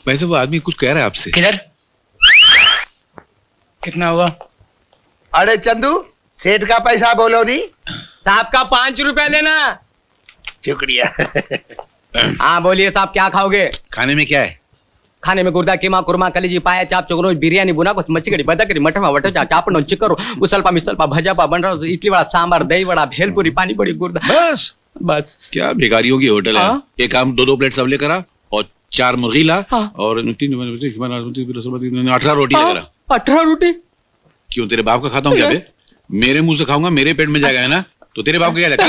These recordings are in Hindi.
वैसे वो आदमी कुछ कह रहा है आपसे। किधर? कितना हुआ? अरे चंदू, सेठ का पैसा बोलो नहीं। साहब का 5 रुपए लेना। शुक्रिया। हाँ बोलिए साहब, क्या खाओगे? खाने में क्या है? खाने में गुर्दा, कीमा, कुरमा, कलीजी, पाया, चाप, चोगरोच, बिरयानी, बुना कुछ, मच्छी, बदकरी, मठवा, वटचा, चापण, चिकरू, उसलपा, मिसलपा, भजापा, बनरा, इडली वड़ा, सांबर, दही वड़ा, भेलपुरी, पानी पूरी, गुर्दा। बस क्या भिखारियों की होटल है। एक काम, 2 प्लेट सब लेकर आ और 4 मुर्गी ला और 18 रोटी लेकर आ। 18 रोटी? क्यों, तेरे बाप का खाता हूँ क्या बे? मेरे मुंह से खाऊंगा, मेरे पेट में जाएगा, है ना? तो तेरे बाप का क्या लगता?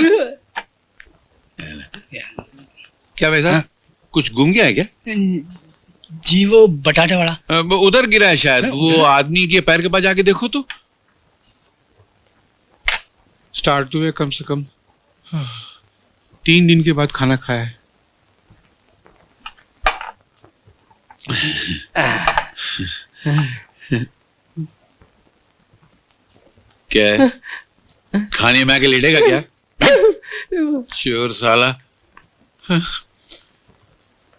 क्या वैसा कुछ गुम गया है क्या? जी वो बटाटा वड़ा उधर गिरा है शायद। वो आदमी के पैर के पास जाके देखो तो। स्टार्ट हुए कम से कम 3 दिन के बाद खाना खाया है। क्या है? खाने में आके लेटेगा क्या? चोर साला।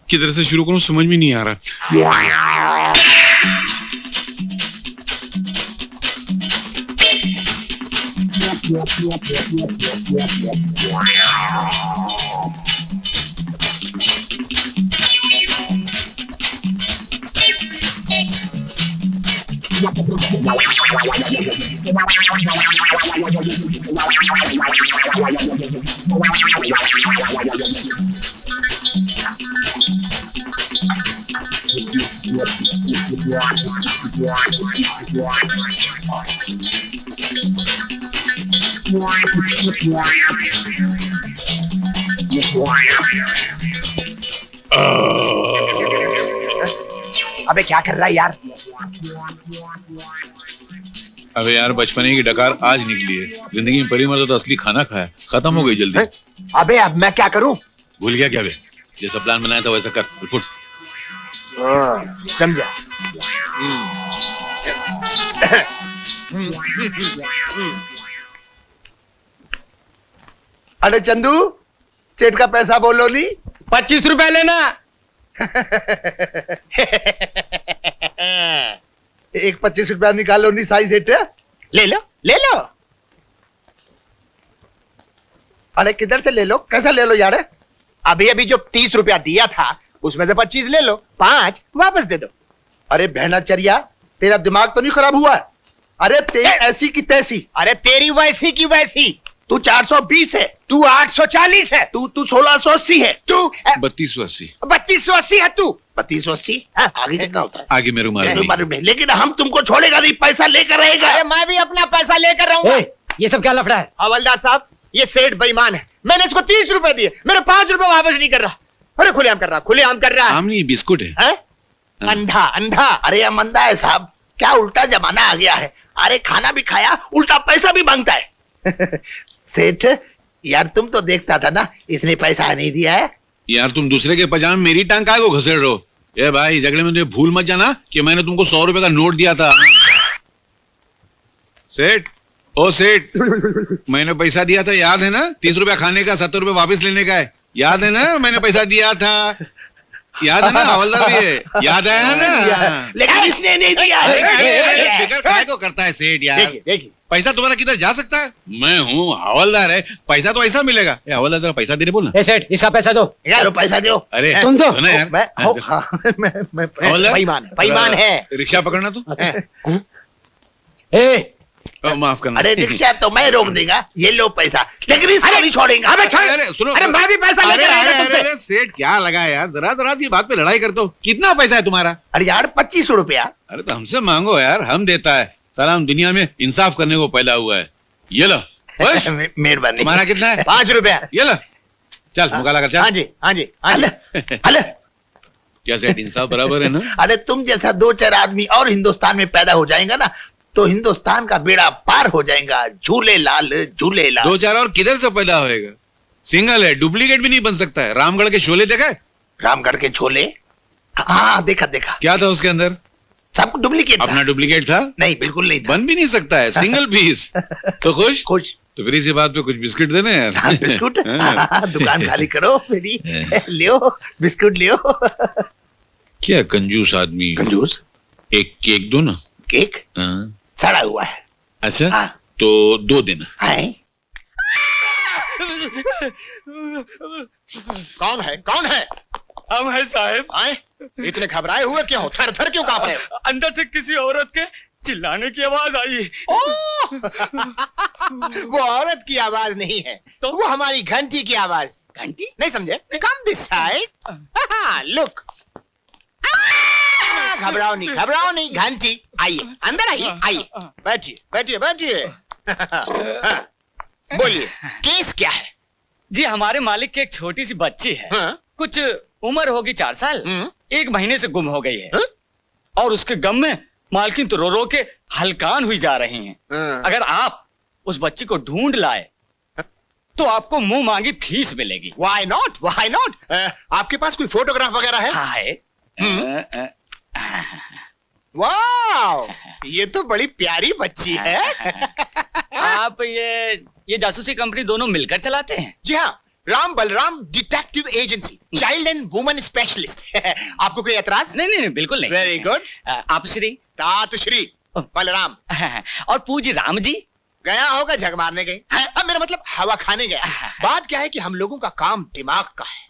किधर से शुरू करूं समझ में नहीं आ रहा। अबे क्या कर रहा है यार? अबे यार, बचपने की डकार आज निकली है। जिंदगी में परी मर्द तो असली खाना खाया, खत्म हो गई जल्दी। अबे अब मैं क्या करूं? भूल गया क्या बे? जैसा प्लान बनाया था वैसा कर। रिपोर्ट समझा। अरे चंदू, सेठ का पैसा बोलो नहीं। 25 रुपए लेना। एक 25 रुपया निकालो नहीं साई सेठ। ले लो ले लो। अरे किधर से ले लो? कैसा ले लो यार? अभी अभी जो 30 रुपया दिया था उसमें से 25 ले लो, 5 वापस दे दो। अरे बहनाचर्या, तेरा दिमाग तो नहीं खराब हुआ है? अरे तेरी ऐसी की तैसी। अरे तेरी वैसी की वैसी। तू 420 है, तू 840 है, तू 1680 है, तू 3280। 3280 है तू। 3280। आगे कितना होता है? आगे मेरे मालूम नहीं। लेकिन हम तुमको छोड़ेगा नहीं, पैसा लेकर रहेगा। अरे मैं भी अपना पैसा लेकर रहूंगा। ये सब क्या लफड़ा है? हवलदार साहब, ये सेठ बेईमान है। मैंने इसको 30 रुपए दिए, मेरे 5 रुपए वापस नहीं कर रहा। अरे खुलेआम कर रहा, खुलेआम कर रहा है। आम नहीं, बिस्कुट है। अंधा अंधा। अरे यह मंदा है साहब, क्या उल्टा जमाना आ गया है। अरे खाना भी खाया, उल्टा पैसा भी मांगता है। सेठ यार, तुम तो देखता था ना, इसने पैसा नहीं दिया है। यार तुम दूसरे के पजामे मेरी टांग काहे को घसेड़ रहे हो? ए भाई, झगड़े में तुम्हें भूल मत जाना कि मैंने तुमको 100 रुपए का नोट दिया था। सेठ, ओ सेठ, मैंने पैसा दिया था, याद है ना? 30 रुपया खाने का, 70 रुपए वापस लेने का है। याद है ना? मैंने पैसा दिया था, याद है ना? हवलदार भी है, याद है ना? लेकिन इसने नहीं दिया। फिकर काहे को करता है सेठ यार? देखिए पैसा तुम्हारा किधर जा सकता है? मैं हूँ, हवलदार है, पैसा तो ऐसा मिलेगा। हवलदार जरा पैसा देने बोलना। सेठ, इसका पैसा दो। यार पैसा दो। अरे तुम दो ना यार। मैं बेईमान है। रिक्शा पकड़ना तो। माफ करना। अरे रिक्शा तो मैं रोक देगा, ये लो पैसा, लेकिन इसको नहीं छोड़ेंगे। अरे सुनो, अरे मैं भी पैसा लेकर आएगा तुमसे। अरे सेठ क्या लगा यार, जरा सी बात पे लड़ाई करते हो। कितना पैसा है तुम्हारा? अरे यार 25 रुपया। अरे तो हमसे मांगो यार, हम देता है। साला हम दुनिया में इंसाफ करने को पैदा हुआ है। ये लो। मेहरबानी। तुम्हारा कितना है? 5 रुपया। ये लो, चल मुकाला कर, चल। हाँ जी हाँ जी हाँ जी। अले क्या सेठ, इंसाफ बराबर है ना? अरे तुम जैसा 2-4 आदमी और हिंदुस्तान में पैदा हो जाएगा ना, तो हिंदुस्तान का बेड़ा पार हो जाएगा। झूले लाल झूले लाल। 2-4 और किधर से पैदा होएगा? सिंगल है, डुप्लीकेट भी नहीं बन सकता है। रामगढ़ के शोले देखा है? रामगढ़ के छोले? हाँ देखा देखा। क्या था उसके अंदर? सब डुप्लीकेट। अपना डुप्लीकेट था? नहीं, बिल्कुल नहीं था। बन भी नहीं सकता है, सिंगल पीस। तो खुश? खुश। तो फिर इसी बात पे कुछ बिस्किट देने यार। बिस्कुट? दुकान खाली करो मेरी, लियो बिस्कुट लियो। क्या कंजूस आदमी। कंजूस? एक केक दो ना। केक? हाँ। सड़ा हुआ है। अच्छा हाँ। तो 2 दिन। है? कौन है? कौन है? हम है साहब। आए? इतने घबराए हुए क्यों हो? थर थर क्यों कांप रहे हो? अंदर से किसी औरत के चिल्लाने की आवाज आई। वो औरत की आवाज नहीं है, तो वो हमारी घंटी की आवाज। घंटी? नहीं समझे? Come this side. लुक। घबराओ नहीं, घंटी। आइए, अंदर आइए, आइए। बैठिए, बैठिए, बैठिए। हाँ, बोलिए, केस क्या है? जी हमारे मालिक की एक छोटी सी बच्ची है। हाँ? कुछ उम्र होगी 4 साल। 1 महीने से गुम हो गई है। और उसके गम में मालकिन तो रो रो के हलकान हुई जा रही हैं। अगर आप उस बच्ची को ढूंढ लाए तो आपको मुंह मांगी फीस मिलेगी। Why not? Why not? आपके पास कोई फोटोग्राफ वगैरह है? हाँ है। वाह, ये तो बड़ी प्यारी बच्ची है। आप ये जासूसी कंपनी दोनों मिलकर चलाते हैं? जी हाँ, Ram Balram detective agency, child and woman specialist. आपको कोई एतराज? नहीं, बिल्कुल नहीं। Very good. आप श्री तात श्री बलराम। और पूज्य राम जी? गया होगा झग मारने गई। अब मेरा मतलब हवा खाने गया। बात क्या है कि हम लोगों का काम दिमाग का है।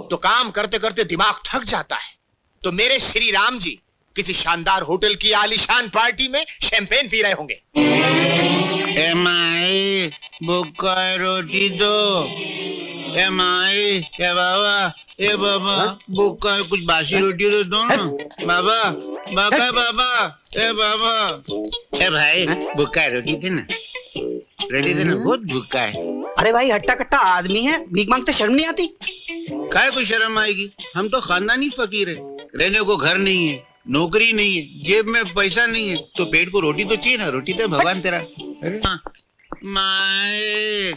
तो काम करते करते दिमाग थक जाता है, तो मेरे श्री राम जी किसी शानदार होटल की आलीशान पार्टी में शैंपेन पी रहे होंगे। एमाई बुक्का रोटी दो। एमाई ए बाबा बुक्का कुछ बासी रोटी तो दो ना। बाबा बाबा ए बाबा ए भाई बुक्का रोटी देना, बहुत भूखा है। अरे भाई हट्टा कट्टा आदमी है, भीख मांगते शर्म नहीं आती? काय को शर्म आएगी? हम तो खानदानी फकीर है, रहने को घर नहीं है, नौकरी नहीं है, जेब में पैसा नहीं है, तो पेट को रोटी तो चाहिए ना। रोटी तो भगवान तेरा। माए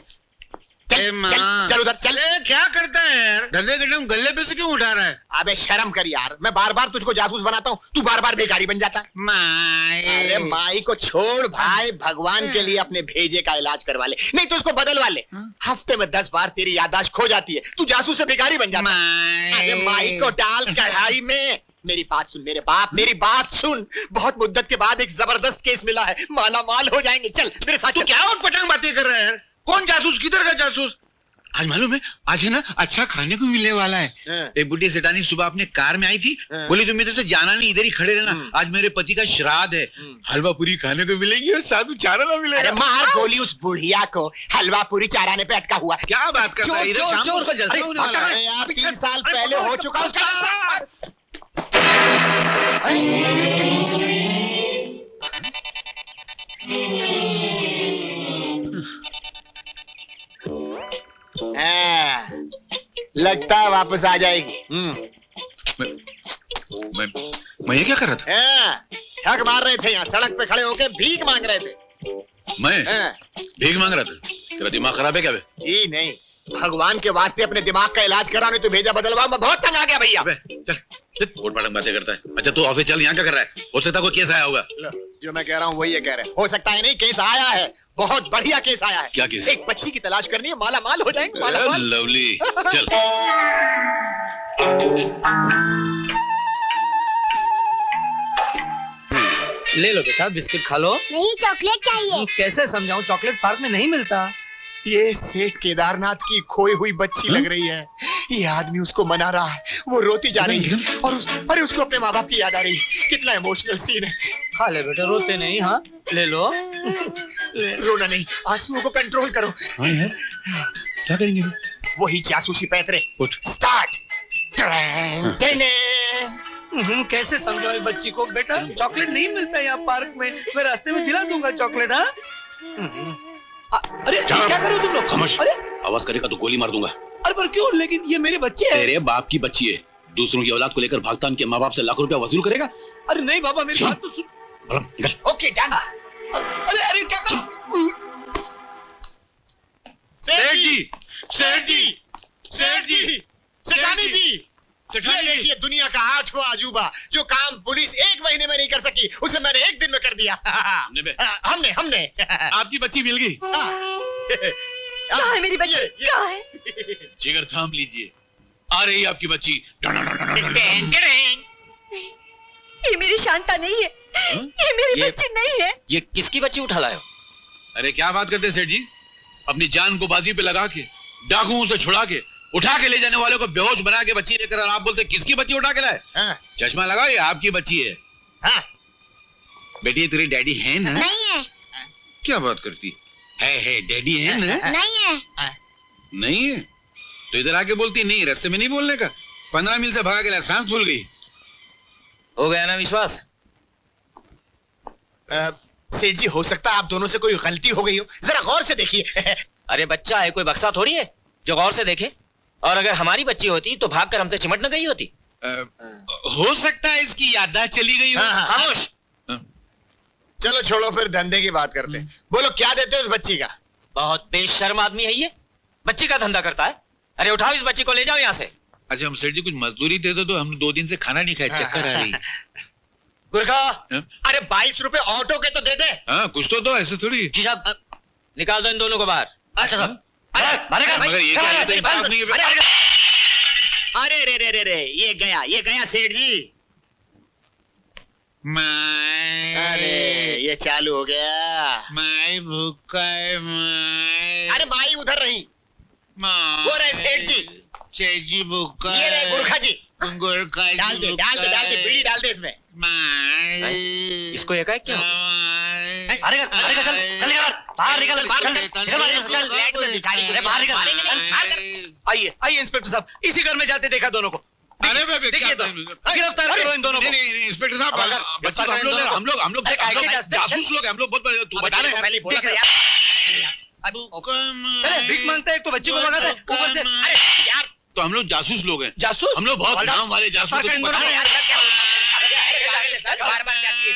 चल उधर चल। क्या करता है यार? धंधे के टाइम गले पे से क्यों उठा रहा है? अबे शर्म कर यार, मैं बार बार तुझको जासूस बनाता हूँ, तू बार बार बेकारी बन जाता है। माए अरे माई को छोड़ भाई, भगवान के लिए अपने भेजे का इलाज करवा ले, नहीं तो उसको बदलवा ले। हफ्ते में 10 बार तेरी याददाश्त खो जाती है, तू जासूस से बेकारी बन जाता है। अरे माई को डाल कढ़ाई में। मेरी बात सुन मेरे बाप, मेरी बात सुन। बहुत मुद्दत के बाद एक जबरदस्त केस मिला है, माला माल हो जाएंगे। चल मेरे साथ। तू क्या और पटांग बातें कर रहा है यार? कौन जासूस? किधर का जासूस? आज मालूम है, आज है ना अच्छा खाने को मिलने वाला है। एक बुढ़ी सेठानी सुबह अपने कार में आई थी, बोली तुम इधर से जाना नहीं, इधर ही खड़े रहना, आज मेरे पति का श्राद्ध है, हलवा पूरी खाने को मिलेगी और साधु चाराना मिलेगा। अरे मार गोली उस बुढ़िया को, हलवा पूरी चाराने पे अटका हुआ। क्या बात कर रहा है? इधर शाम को जलसा होने वाला है यार, 3 साल पहले हो चुका उसका। लगता है वापस आ जाएगी। मैं ये क्या कर रहा था? ठग मार रहे थे यहाँ, सड़क पे खड़े होके भीख मांग रहे थे। मैं भीख मांग रहा था? तेरा दिमाग खराब है क्या बे? जी नहीं, भगवान के वास्ते अपने दिमाग का इलाज कराने तो भेजा बदलवा। मैं बहुत तंग आ गया भैया। चल बोल पड़ंग बातें करता है। अच्छा तू ऑफिस चल, यहाँ क्या कर रहा है? हो सकता है कोई केस आया होगा। जो मैं कह रहा हूँ वही ये कह रहे हैं। हो सकता है नहीं, केस आया है, बहुत बढ़िया केस आया है। क्या केस? एक बच्ची की तलाश करनी है, माला माल हो जाएंगे। माला माल। लवली चल। ले लो बेटा, बिस्किट खा लो। नहीं, चॉकलेट चाहिए। कैसे समझाऊं, चॉकलेट पार्क में नहीं मिलता। ये सेठ केदारनाथ की खोई हुई बच्ची लग रही है। ये आदमी उसको मना रहा है, वो रोती जा रही है और अरे उसको अपने माँ बाप की याद आ रही है। कितना इमोशनल सीन है। खा ले बेटा, रोते नहीं। हाँ ले लो। रोना नहीं, आंसुओं को कंट्रोल करो। हाँ यार, क्या करेंगे? वही जासूसी पैतरे। स्टार्ट। कैसे समझाओ इस बच्ची को? बेटा चॉकलेट नहीं मिलता यहाँ पार्क में, मैं रास्ते में दिला दूंगा चॉकलेट। हाँ अरे क्या करो तुम लोग? खामोश। अरे आवाज करेगा तो गोली मार दूंगा। अरे पर क्यों? लेकिन ये मेरे बच्चे हैं। तेरे बाप की बच्ची है, दूसरों की औलाद को लेकर भागता उनके माँ बाप से लाखों रुपया वसूल करेगा। अरे नहीं बाबा, मेरी बात तो सुन। Okay done. अरे क्या करो? सेठ जी, सेठ जी, सेठ जी, सेठानी जी, ये देखिए दुनिया का 8वां अजूबा, जो काम पुलिस 1 महीने में नहीं कर सकी, उसे मैंने 1 दिन में कर दिया। हमने आपकी बच्ची मिल गई। कहाँ है मेरी बच्ची? कहाँ है? जिगर थाम लीजिए, आ रही है आपकी बच्ची। ये मेरी शांता नहीं है, ये मेरी बच्ची नहीं है। ये किसकी बच्ची उठा लाए हो? अरे क्या बात करते सेठ जी, अपनी जान को बाजी पे लगा के, डाकुओं से छुड़ा के, उठा के ले जाने वाले को बेहोश बना के बच्ची लेकर आप बोलते किसकी बच्ची उठा के लाए? चश्मा लगाओ, ये आपकी बच्ची है। बेटी तेरी डैडी है ना? नहीं है। क्या बात करती है डैडी है ना? नहीं है। नहीं है तो इधर आके बोलती नहीं, रास्ते में नहीं बोलने का। 15 मील से भगा के लाया, सांस फूल गई। हो गया ना विश्वास? सेठ जी, हो सकता है आप दोनों से कोई गलती हो गई हो, जरा गौर से देखिए। अरे बच्चा है, कोई बक्सा थोड़ी है जो गौर से देखे। और अगर हमारी बच्ची होती तो भागकर हमसे चिमट न गई होती। हो सकता है इसकी याददाश्त चली गई हो। खामोश। चलो छोड़ो, फिर धंधे की बात करते हैं। बोलो क्या देते हो उस बच्ची का? बहुत बेशर्म आदमी है ये, बच्ची का धंधा करता है। अरे उठाओ इस बच्ची को, ले जाओ यहाँ से। अच्छा हम सेठ जी कुछ मजदूरी दे दो तो हम 2 दिन से खाना नहीं खाए, चक्कर आ रही। गुरखा, अरे 22 रुपए ऑटो के तो दे दे। हाँ कुछ तो दो, ऐसे थोड़ी। जी साहब निकाल दो इन दोनों को बाहर। अच्छा साहब। मगर ये क्या है, इंसाफ नहीं है। अरे रे रे रे रे, ये गया सेठ जी। अरे ये चालू हो गया। माई भूखा है माई। अरे माई उधर नहीं, वो रहे सेठ जी। सेठ जी भूखा ये रहे गुरखा जी। गुरखा जी डाल दे बीड़ी डाल दे इसमें। इसको ये क्या? अरे चल बाहर निकल, आइए आइए इंस्पेक्टर साहब, इसी घर में जाते देखा दोनों को। अरे बेबे देखिए तो, गिरफ्तार करो इन दोनों को। नहीं इंस्पेक्टर साहब, बच्ची को हम लोग जासूस लोग हैं, हम लोग बहुत बड़े। तू बता रहे पहले बोला था यार। चले भीख मांगते हैं, एक तो बच्ची को मंगाते हैं, ऊपर से अरे यार, तो हम लोग जासूस लोग हैं। जासूस? हम लोग बहुत नाम वाले जासूस। बार बार जाती है।